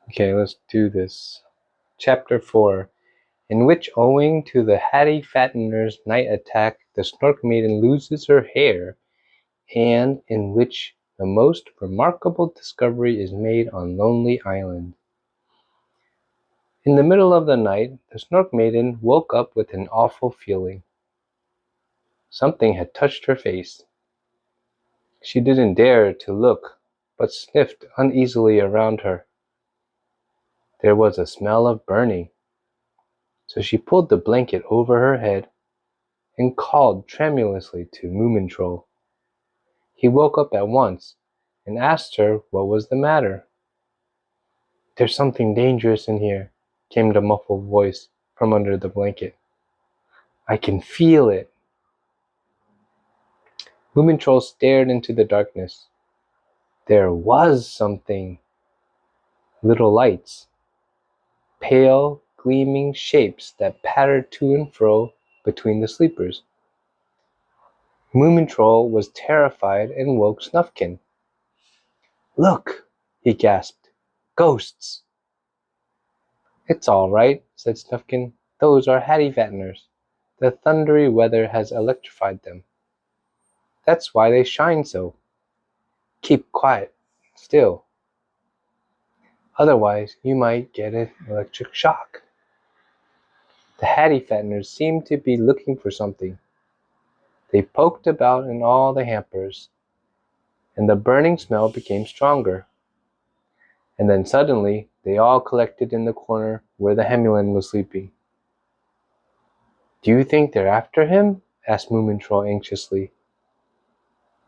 Okay, let's do this. Chapter 4, in which, owing to the Hattifatteners' night attack, the Snork Maiden loses her hair, and in which the most remarkable discovery is made on Lonely Island. In the middle of the night, the Snork Maiden woke up with an awful feeling. Something had touched her face. She didn't dare to look, but sniffed uneasily around her. There was a smell of burning, so she pulled the blanket over her head and called tremulously to Moomintroll. He woke up at once and asked her what was the matter. "There's something dangerous in here," came the muffled voice from under the blanket. "I can feel it." Moomintroll stared into the darkness. There was something. Little lights. Pale, gleaming shapes that pattered to and fro between the sleepers. Moomintroll was terrified and woke Snufkin. "Look!" he gasped. "Ghosts!" "It's all right," said Snufkin. "Those are Hattifatteners. The thundery weather has electrified them. That's why they shine so. Keep quiet, still. Otherwise you might get an electric shock." The Hattifatteners seemed to be looking for something. They poked about in all the hampers, and the burning smell became stronger. And then suddenly they all collected in the corner where the Hemulin was sleeping. "Do you think they're after him?" asked Moomintroll anxiously.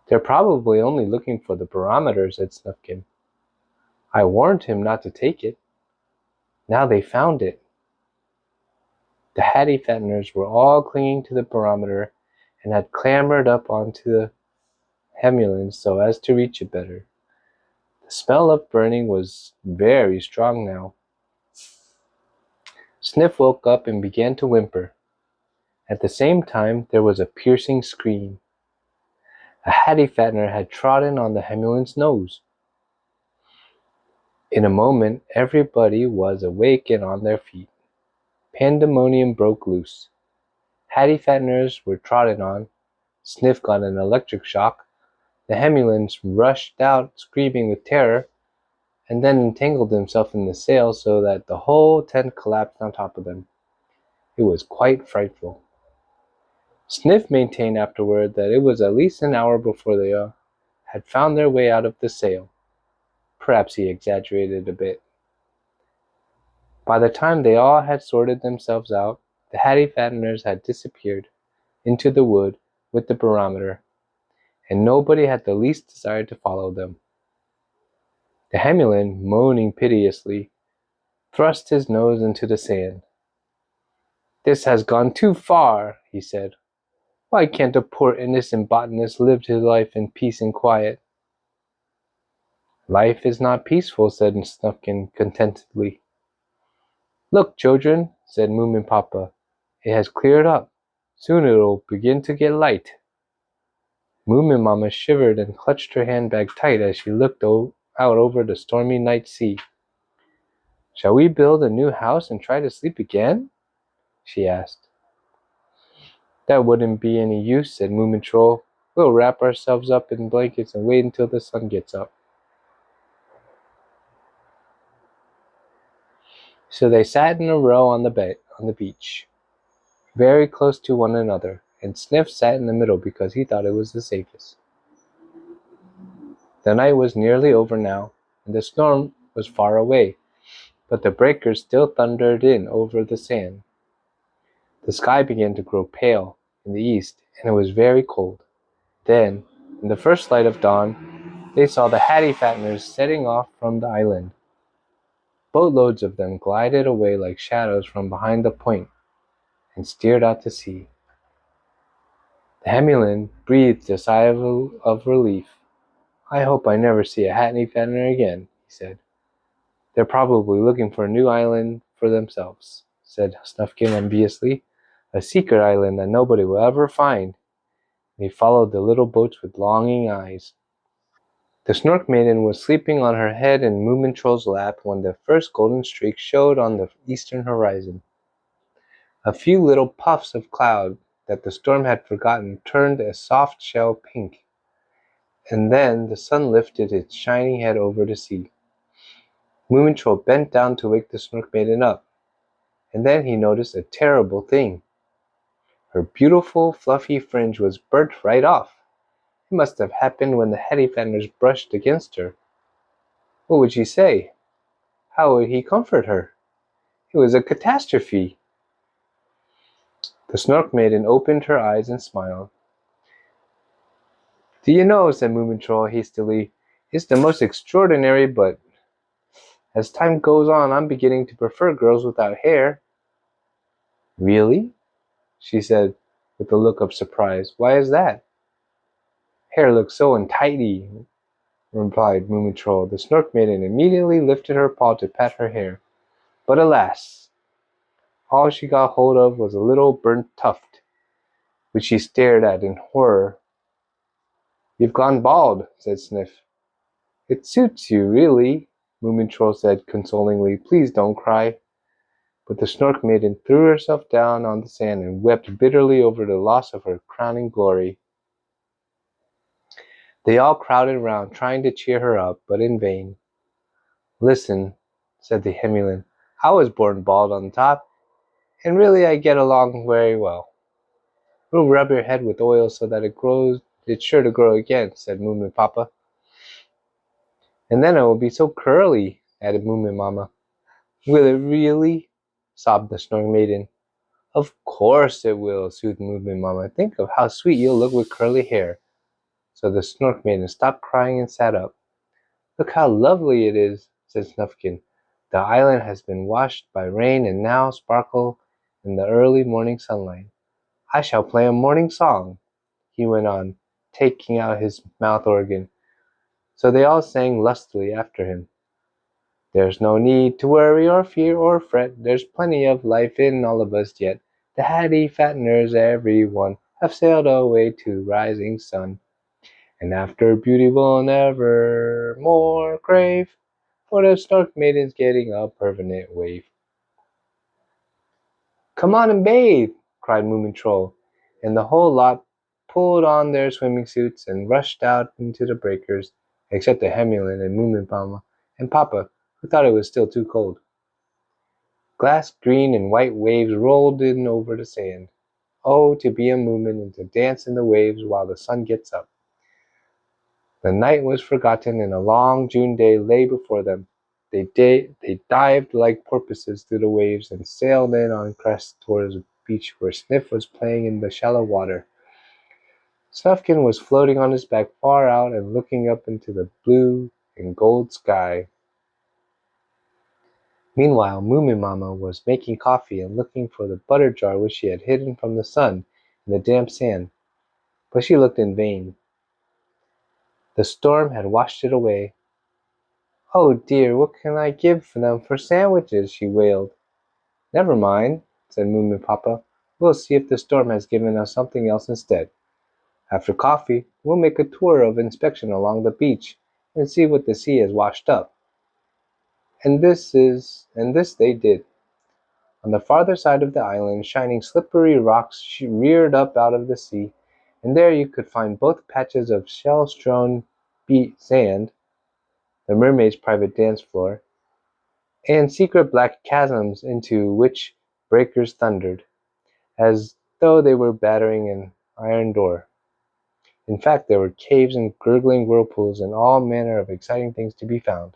"They're probably only looking for the barometer," said Snufkin. "I warned him not to take it. Now they found it." The Hattifatteners were all clinging to the barometer and had clambered up onto the Hemulin so as to reach it better. The smell of burning was very strong now. Sniff woke up and began to whimper. At the same time there was a piercing scream. A Hattifattener had trodden on the Hemulin's nose. In a moment everybody was awake and on their feet. Pandemonium broke loose. Hattifatteners were trodden on. Sniff got an electric shock. The Hemulins rushed out screaming with terror, and then entangled themselves in the sail so that the whole tent collapsed on top of them. It was quite frightful. Sniff maintained afterward that it was at least an hour before they had found their way out of the sail. Perhaps he exaggerated a bit. By the time they all had sorted themselves out, the Hattifatteners had disappeared into the wood with the barometer, and nobody had the least desire to follow them. The Hemulin, moaning piteously, thrust his nose into the sand. "This has gone too far," he said. "Why can't a poor innocent botanist live his life in peace and quiet?" "Life is not peaceful," said Snufkin contentedly. "Look, children," said Moomin Papa. "It has cleared up. Soon it'll begin to get light." Moomin Mama shivered and clutched her handbag tight as she looked out over the stormy night sea. "Shall we build a new house and try to sleep again?" she asked. "That wouldn't be any use," said Moomintroll. "We'll wrap ourselves up in blankets and wait until the sun gets up." So they sat in a row on the beach, very close to one another, and Sniff sat in the middle because he thought it was the safest. The night was nearly over now, and the storm was far away, but the breakers still thundered in over the sand. The sky began to grow pale in the east, and it was very cold. Then, in the first light of dawn, they saw the Hattifatteners setting off from the island. Boatloads of them glided away like shadows from behind the point and steered out to sea. The Hemulin breathed a sigh of relief. "I hope I never see a Hattifattener again," he said. "They're probably looking for a new island for themselves," said Snufkin enviously. "A secret island that nobody will ever find." And he followed the little boats with longing eyes. The Snork Maiden was sleeping on her head in Moomintroll's lap when the first golden streak showed on the eastern horizon. A few little puffs of cloud that the storm had forgotten turned a soft shell pink, and then the sun lifted its shining head over the sea. Moomintroll bent down to wake the Snork Maiden up, and then he noticed a terrible thing. Her beautiful, fluffy fringe was burnt right off. It must have happened when the Hattifatteners brushed against her. What would she say? How would he comfort her? It was a catastrophe. The Snork Maiden opened her eyes and smiled. Do you know, said Moomintroll hastily, it's the most extraordinary, but as time goes on, I'm beginning to prefer girls without hair. Really? She said, with a look of surprise. Why is that? Hair looks so untidy, replied Moomintroll. The Snork Maiden immediately lifted her paw to pat her hair. But alas! All she got hold of was a little burnt tuft, which she stared at in horror. You've gone bald, said Sniff. It suits you, really, Moomintroll said consolingly. Please don't cry. But the Snork Maiden threw herself down on the sand and wept bitterly over the loss of her crowning glory. They all crowded round, trying to cheer her up, but in vain. Listen, said the Hemulin, I was born bald on top, and really I get along very well. We'll rub your head with oil so that it's sure to grow again, said Moomin Papa. And then it will be so curly, added Moomin Mama. Will it really? Sobbed the Snork Maiden. Of course it will, soothed Moomin Mama. Think of how sweet you'll look with curly hair. So the Snork Maiden stopped crying and sat up. Look how lovely it is, said Snufkin. The island has been washed by rain and now sparkle in the early morning sunlight. I shall play a morning song, he went on, taking out his mouth organ. So they all sang lustily after him. There's no need to worry or fear or fret. There's plenty of life in all of us yet. The Hattifatteners, every one, have sailed away to rising sun. And after beauty we'll never more crave, for the Snork Maiden's getting a permanent wave. Come on and bathe, cried Moomintroll, and the whole lot pulled on their swimming suits and rushed out into the breakers, except the Hemulin and Moominmama and Papa, who thought it was still too cold. Glass green and white waves rolled in over the sand. Oh, to be a Moomin and to dance in the waves while the sun gets up. The night was forgotten and a long June day lay before them. They dived like porpoises through the waves and sailed in on crests towards a beach where Sniff was playing in the shallow water. Snufkin was floating on his back far out and looking up into the blue and gold sky. Meanwhile, Moomin Mama was making coffee and looking for the butter jar which she had hidden from the sun in the damp sand, but she looked in vain. The storm had washed it away. Oh dear, what can I give them for sandwiches? She wailed. Never mind, said Moomin Papa. We'll see if the storm has given us something else instead. After coffee, we'll make a tour of inspection along the beach and see what the sea has washed up. And this they did. On the farther side of the island, shining slippery rocks reared up out of the sea, and there you could find both patches of shell-strewn sand, the mermaid's private dance floor, and secret black chasms into which breakers thundered, as though they were battering an iron door. In fact, there were caves and gurgling whirlpools and all manner of exciting things to be found.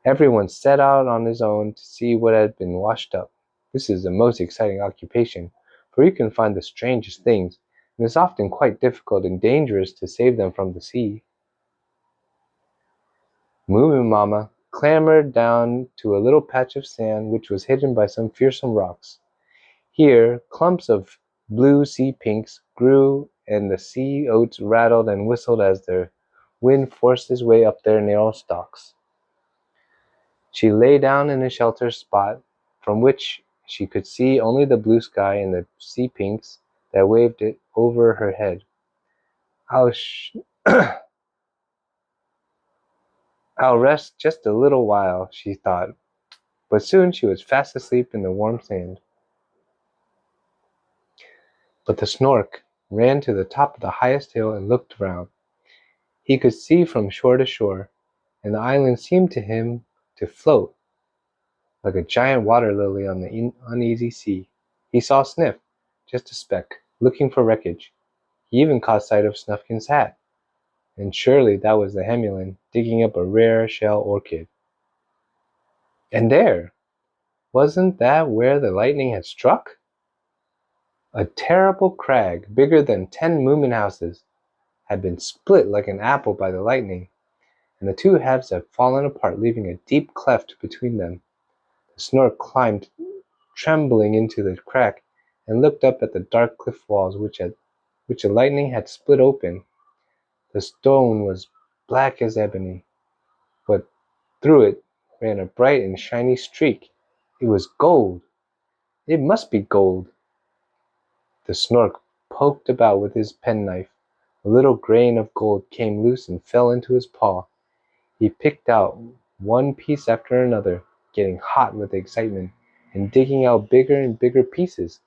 Everyone set out on his own to see what had been washed up. This is a most exciting occupation, for you can find the strangest things, and it is often quite difficult and dangerous to save them from the sea. Moomin Mama clambered down to a little patch of sand which was hidden by some fearsome rocks. Here clumps of blue sea pinks grew, and the sea oats rattled and whistled as the wind forced his way up their narrow stalks. She lay down in a sheltered spot from which she could see only the blue sky and the sea pinks that waved it over her head. "I'll rest just a little while," she thought, but soon she was fast asleep in the warm sand. But the Snork ran to the top of the highest hill and looked round. He could see from shore to shore, and the island seemed to him to float like a giant water lily on the uneasy sea. He saw Sniff, just a speck, looking for wreckage. He even caught sight of Snufkin's hat, and surely that was the Hemulin digging up a rare shell orchid. And there! Wasn't that where the lightning had struck? A terrible crag, bigger than 10 Moomin houses, had been split like an apple by the lightning, and the two halves had fallen apart, leaving a deep cleft between them. The Snork climbed trembling into the crack, and looked up at the dark cliff walls which the lightning had split open. The stone was black as ebony, but through it ran a bright and shiny streak. It was gold! It must be gold! The Snork poked about with his penknife. A little grain of gold came loose and fell into his paw. He picked out one piece after another, getting hot with excitement, and digging out bigger and bigger pieces.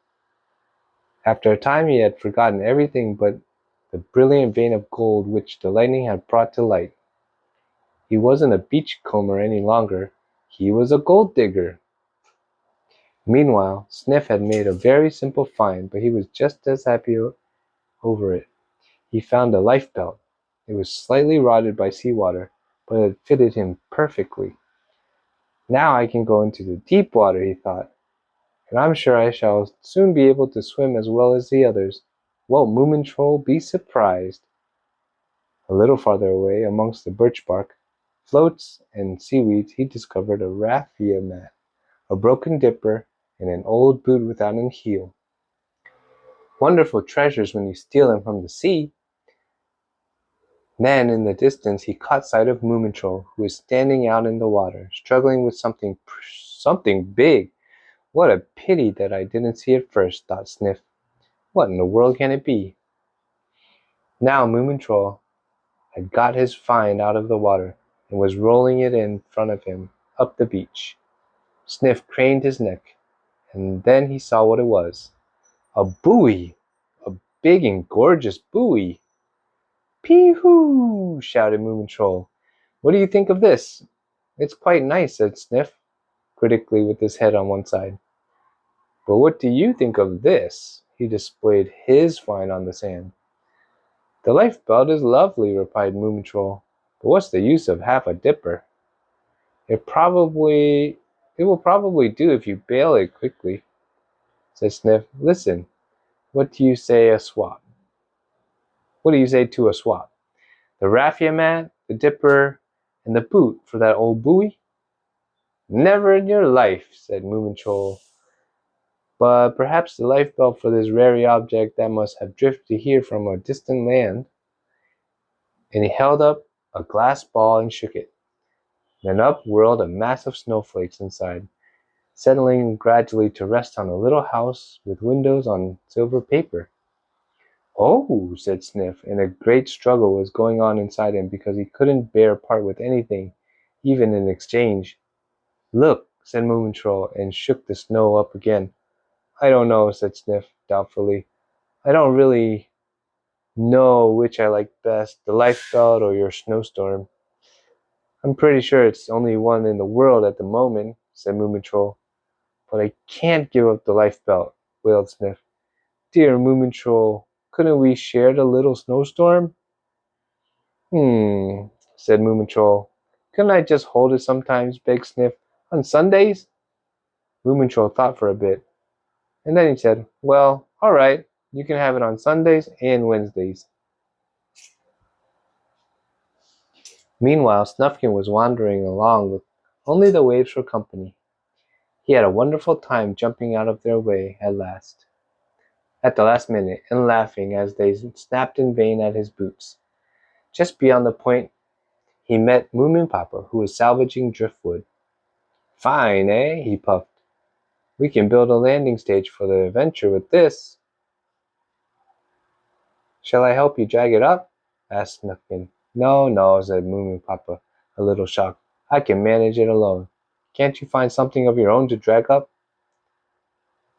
After a time he had forgotten everything but the brilliant vein of gold which the lightning had brought to light. He wasn't a beachcomber any longer, he was a gold digger. Meanwhile, Sniff had made a very simple find, but he was just as happy over it. He found a life belt. It was slightly rotted by seawater, but it fitted him perfectly. "Now I can go into the deep water," he thought, "and I'm sure I shall soon be able to swim as well as the others. Won't Moomintroll be surprised?" A little farther away, amongst the birch bark, floats, and seaweeds, he discovered a raffia mat, a broken dipper, and an old boot without an heel. Wonderful treasures when you steal them from the sea! Then in the distance he caught sight of Moomintroll, who was standing out in the water, struggling with something big. "What a pity that I didn't see it first," thought Sniff. "What in the world can it be?" Now Moomintroll had got his find out of the water, and was rolling it in front of him up the beach. Sniff craned his neck, and then he saw what it was. A buoy! A big and gorgeous buoy! "Pee-hoo!" shouted Moomintroll. "What do you think of this?" "It's quite nice," said Sniff, critically, with his head on one side. "But what do you think of this?" He displayed his find on the sand. "The life belt is lovely," replied Moomintroll, "but what's the use of half a dipper? It will probably do if you bail it quickly," said Sniff. "Listen, what do you say a swap? What do you say to a swap? The raffia mat, the dipper, and the boot for that old buoy?" "Never in your life," said Moomintroll. "But perhaps the life belt for this rare object that must have drifted here from a distant land." And he held up a glass ball and shook it. Then up whirled a mass of snowflakes inside, settling gradually to rest on a little house with windows on silver paper. "Oh," said Sniff, and a great struggle was going on inside him because he couldn't bear part with anything, even in exchange. "Look," said Moomintroll, and shook the snow up again. "I don't know," said Sniff, doubtfully. "I don't really know which I like best, the life belt or your snowstorm." "I'm pretty sure it's the only one in the world at the moment," said Moomintroll. "But I can't give up the life belt," wailed Sniff. "Dear Moomintroll, couldn't we share the little snowstorm?" Said Moomintroll. "Couldn't I just hold it sometimes?" begged Sniff. "On Sundays?" Moomintroll thought for a bit, and then he said, "Well, all right, you can have it on Sundays and Wednesdays." Meanwhile, Snufkin was wandering along with only the waves for company. He had a wonderful time jumping out of their way at the last minute, and laughing as they snapped in vain at his boots. Just beyond the point he met Moomin Papa, who was salvaging driftwood. "Fine, eh?" he puffed. "We can build a landing stage for the adventure with this." "Shall I help you drag it up?" asked Snufkin. "No, no," said Moomin Papa. a little shocked. "I can manage it alone. Can't you find something of your own to drag up?"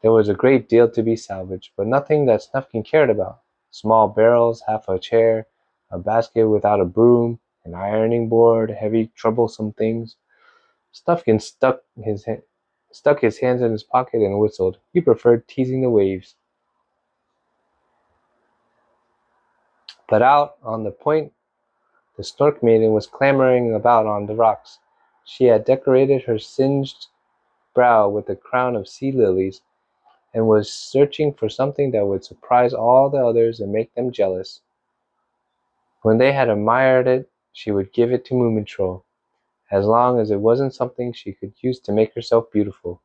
There was a great deal to be salvaged, but nothing that Snufkin cared about. Small barrels, half a chair, a basket without a broom, an ironing board, heavy, troublesome things. Snufkin stuck his hands in his pocket and whistled. He preferred teasing the waves. But out on the point, the Snork Maiden was clambering about on the rocks. She had decorated her singed brow with a crown of sea lilies, and was searching for something that would surprise all the others and make them jealous. When they had admired it, she would give it to Moomintroll, as long as it wasn't something she could use to make herself beautiful.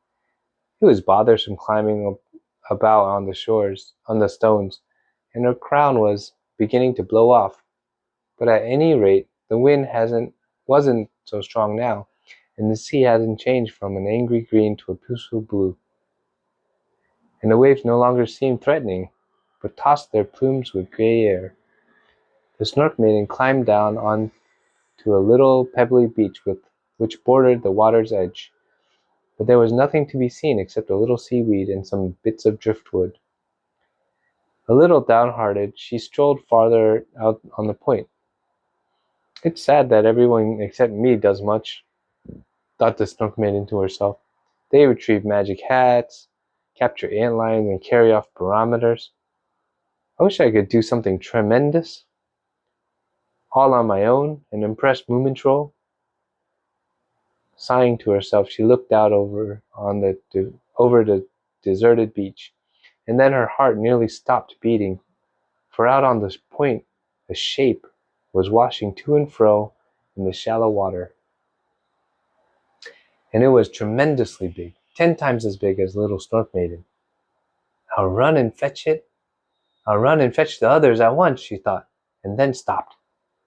It was bothersome climbing about on the stones, and her crown was beginning to blow off. But at any rate, the wind wasn't so strong now, and the sea hadn't changed from an angry green to a peaceful blue, and the waves no longer seemed threatening, but tossed their plumes with gay air. The Snork Maiden climbed down on to a little pebbly beach which bordered the water's edge, but there was nothing to be seen except a little seaweed and some bits of driftwood. A little downhearted, she strolled farther out on the point. "It's sad that everyone except me does much," thought the Snork Maiden to herself. "They retrieve magic hats, capture antlions, and carry off barometers. I wish I could do something tremendous, all on my own, and impress Moomintroll." Sighing to herself, she looked out over the deserted beach, and then her heart nearly stopped beating, for out on the point a shape was washing to and fro in the shallow water, and it was tremendously big, 10 times as big as little Snork Maiden. "I'll run and fetch it. I'll run and fetch the others at once," she thought, and then stopped,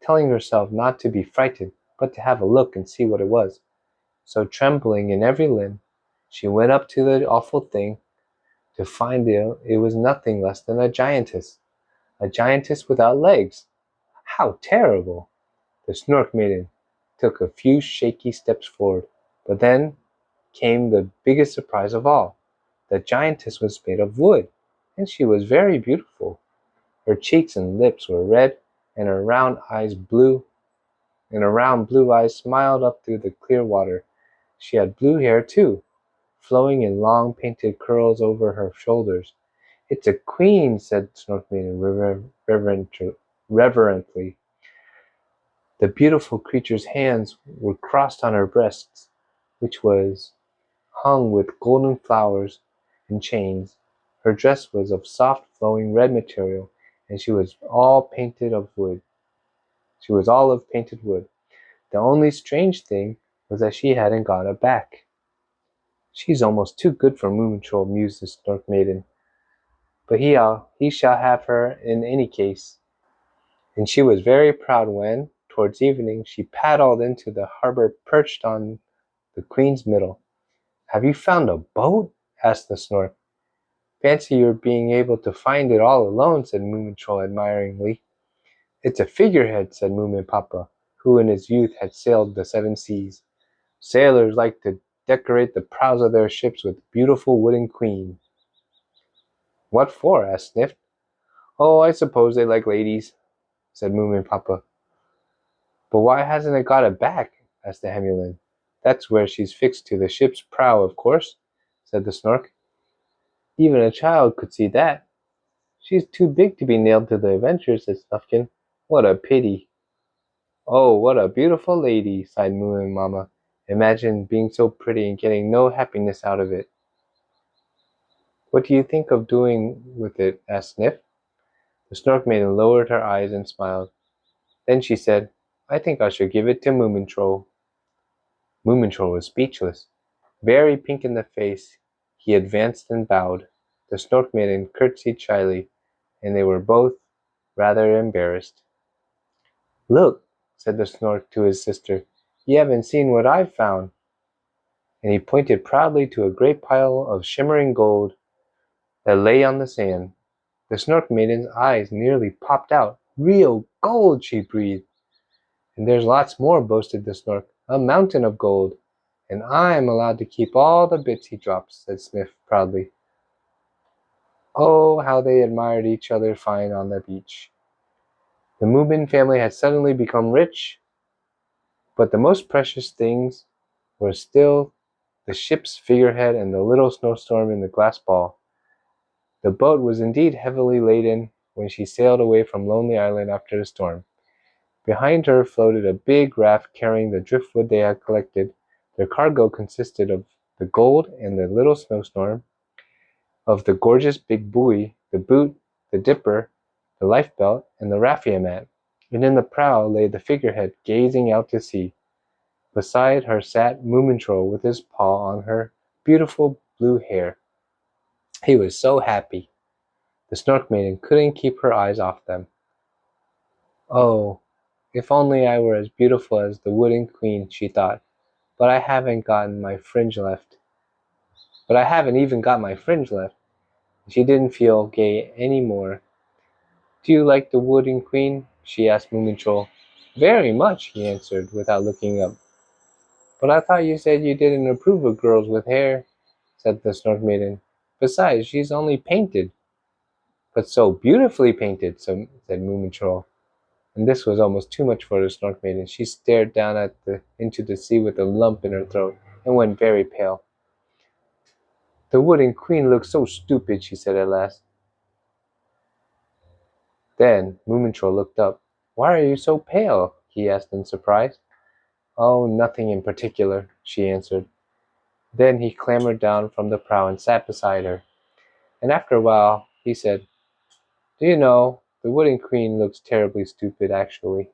telling herself not to be frightened, but to have a look and see what it was. So, trembling in every limb, she went up to the awful thing, to find it was nothing less than a giantess without legs. How terrible! The Snork Maiden took a few shaky steps forward, but then came the biggest surprise of all. The giantess was made of wood, and she was very beautiful. Her cheeks and lips were red, and her round blue eyes smiled up through the clear water. She had blue hair too, flowing in long painted curls over her shoulders. "It's a queen," said Snork Maiden reverently. The beautiful creature's hands were crossed on her breasts, which was hung with golden flowers and chains. Her dress was of soft, flowing red material, and she was all of painted wood. The only strange thing was that she hadn't got a back. "She's almost too good for Moomintroll," mused the Snork Maiden, "but he shall have her in any case." And she was very proud when, towards evening, she paddled into the harbor perched on the Queen's middle. "Have you found a boat?" asked the Snork. "Fancy your being able to find it all alone," said Moomintroll admiringly. "It's a figurehead," said Moomin Papa, who in his youth had sailed the 7 seas. "Sailors like to decorate the prows of their ships with beautiful wooden queens." "What for?" asked Sniff. "Oh, I suppose they like ladies," said Moomin Papa. "But why hasn't it got a back?" asked the Hemulin. "That's where she's fixed to the ship's prow, of course," said the Snork. "Even a child could see that." "She's too big to be nailed to the Adventure," said Snufkin. "What a pity." "Oh, what a beautiful lady," sighed Moomin Mamma. "Imagine being so pretty and getting no happiness out of it." "What do you think of doing with it?" asked Sniff. The Snork Maiden lowered her eyes and smiled. Then she said, "I think I shall give it to Moomintroll." Moomintroll was speechless. Very pink in the face, he advanced and bowed. The Snork Maiden curtsied shyly, and they were both rather embarrassed. "Look," said the Snork to his sister, "you haven't seen what I've found." And he pointed proudly to a great pile of shimmering gold that lay on the sand. The Snork Maiden's eyes nearly popped out. "Real gold!" she breathed. And there's lots more, boasted the Snork. A mountain of gold. And I'm allowed to keep all the bits he drops, said Sniff proudly. Oh, how they admired each other fine on the beach. The Moomin family had suddenly become rich, but the most precious things were still the ship's figurehead and the little snowstorm in the glass ball. The boat was indeed heavily laden when she sailed away from Lonely Island after the storm. Behind her floated a big raft carrying the driftwood they had collected. Their cargo consisted of the gold and the little snowstorm, of the gorgeous big buoy, the boot, the dipper, the lifebelt, and the raffia mat. And in the prow lay the figurehead gazing out to sea. Beside her sat Moomintroll with his paw on her beautiful blue hair. He was so happy. The Snork Maiden couldn't keep her eyes off them. Oh, if only I were as beautiful as the Wooden Queen, she thought, but I haven't gotten my fringe left. But I haven't even got my fringe left. She didn't feel gay any more. Do you like the Wooden Queen? She asked Moomintroll. Very much, he answered, without looking up. But I thought you said you didn't approve of girls with hair, said the Snork Maiden. Besides, she's only painted. But so beautifully painted, said Moomintroll. And this was almost too much for the Snork Maiden. She stared down into the sea with a lump in her throat, and went very pale. The Wooden Queen looks so stupid, she said at last. Then Moomintroll looked up. Why are you so pale? He asked in surprise. Oh, nothing in particular, she answered. Then he clambered down from the prow and sat beside her. And after a while he said, Do you know, the Wooden Queen looks terribly stupid, actually.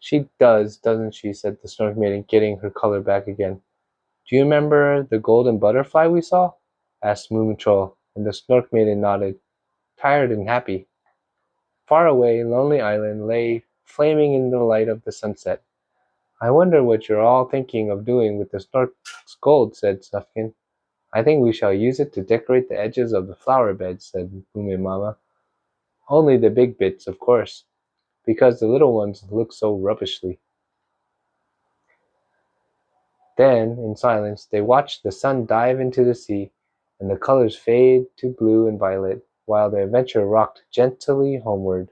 She does, doesn't she? Said the Snork Maiden, getting her color back again. Do you remember the golden butterfly we saw? Asked Moomintroll, and the Snork Maiden nodded, tired and happy. Far away, Lonely Island lay flaming in the light of the sunset. I wonder what you're all thinking of doing with the Snork's gold, said Snufkin. I think we shall use it to decorate the edges of the flower beds, said Moomin Mamma. Only the big bits, of course, because the little ones look so rubbishly. Then, in silence, they watched the sun dive into the sea, and the colors fade to blue and violet, while the adventure rocked gently homeward.